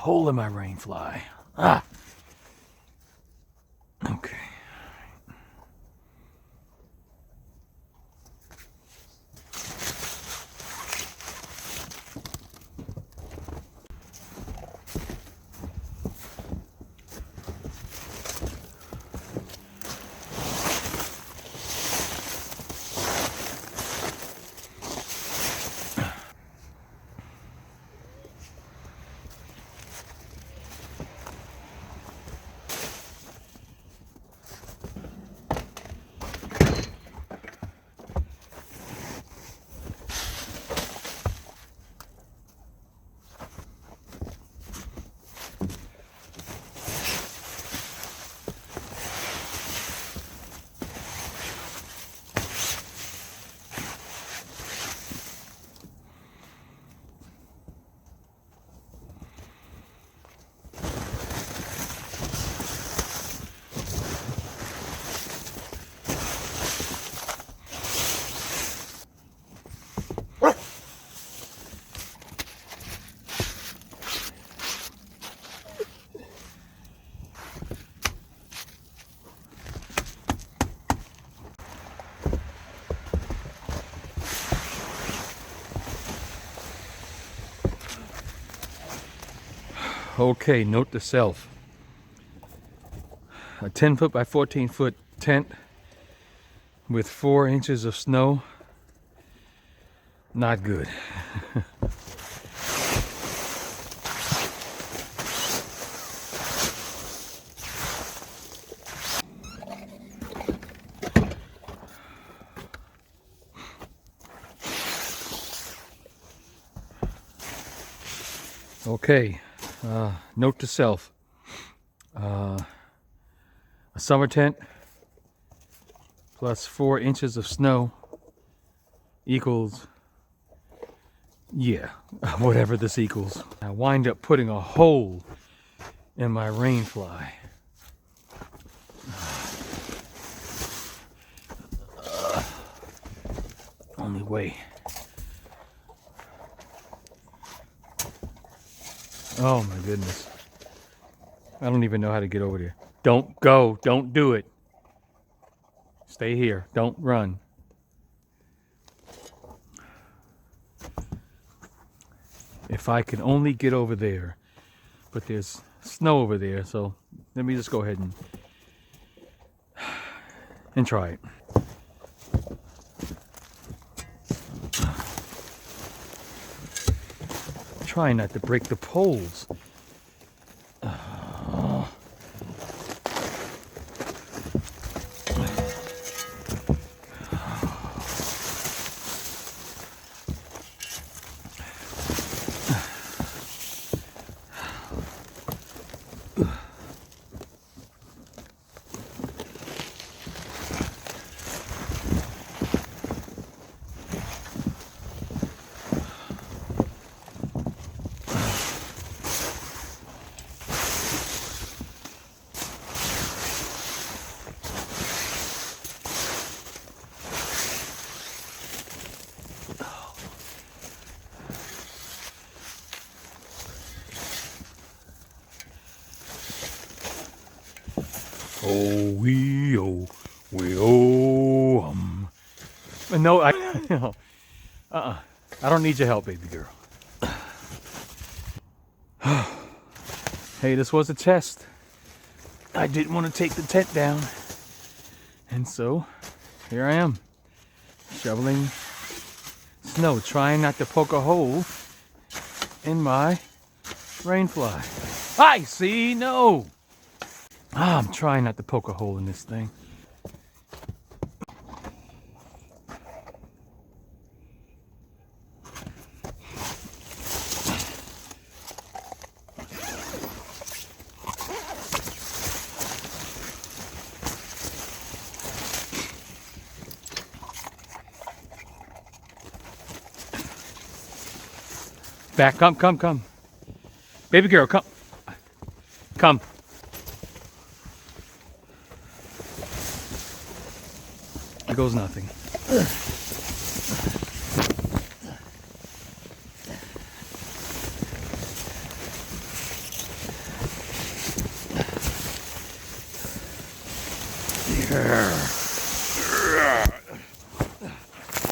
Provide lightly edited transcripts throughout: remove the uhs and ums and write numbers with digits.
hole in my rain fly. Ah! Okay. Okay, note to self. A 10-foot by 14-foot tent with 4 inches of snow. Not good. Okay, note to self. A summer tent plus 4 inches of snow equals, yeah, whatever this equals. I wind up putting a hole in my rain fly. Only way. Oh my goodness. I don't even know how to get over there. Don't go. Don't do it. Stay here. Don't run. If I can only get over there. But there's snow over there, so let me just go ahead and try it. Try not to break the poles. Oh, we oh. No, no. I don't need your help, baby girl. Hey, this was a test. I didn't want to take the tent down. And so, here I am. Shoveling snow, trying not to poke a hole in my rain fly. I see, no! I'm trying not to poke a hole in this thing. Back, come. Baby girl, come. Come. There goes nothing.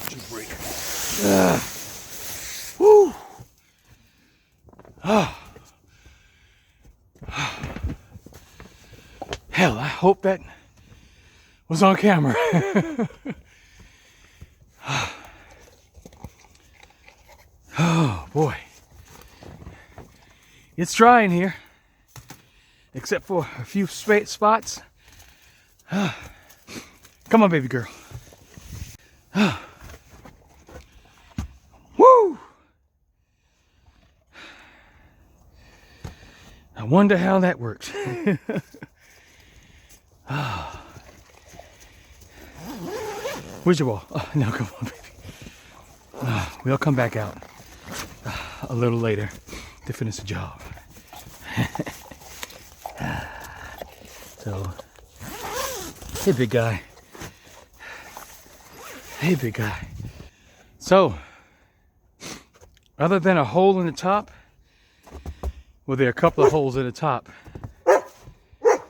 Just break. Woo. Hell, I hope that was on camera. Oh boy. It's dry in here, except for a few spots. Come on, baby girl. Woo! I wonder how that works. Where's your ball? Oh, no, come on, baby. We'll come back out a little later to finish the job. So, hey, big guy. Hey, big guy. So, other than a hole in the top, well, there are a couple of holes in the top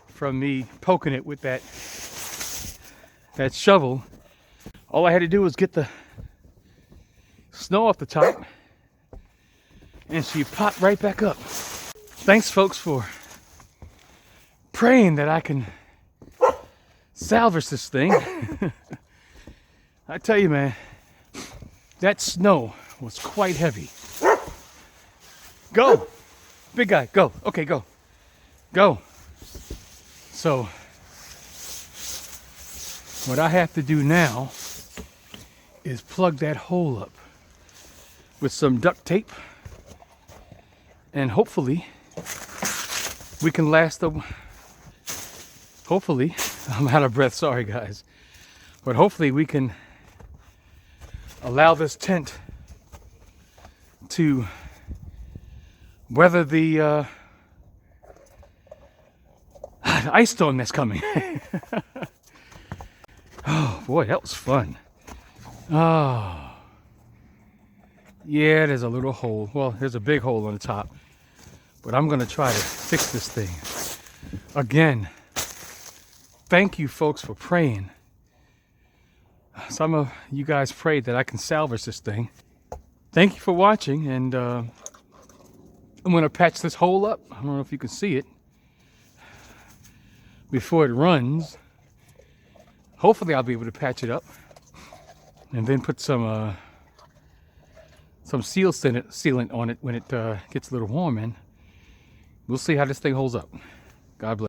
from me poking it with that shovel. All I had to do was get the snow off the top, and she popped right back up. Thanks, folks, for praying that I can salvage this thing. I tell you, man, that snow was quite heavy. Go, big guy, go. Okay, go. Go. So, what I have to do now is plug that hole up with some duct tape, and hopefully we can last the... Hopefully, I'm out of breath, sorry guys, but hopefully we can allow this tent to weather the ice storm that's coming. Oh boy, that was fun. Oh yeah, there's a little hole. Well, there's a big hole on the top, but I'm gonna try to fix this thing. Again, thank you folks for praying. Some of you guys prayed that I can salvage this thing. Thank you for watching, and I'm gonna patch this hole up. I don't know if you can see it before it runs. Hopefully I'll be able to patch it up and then put some sealant on it when it gets a little warm, and we'll see how this thing holds up. God bless.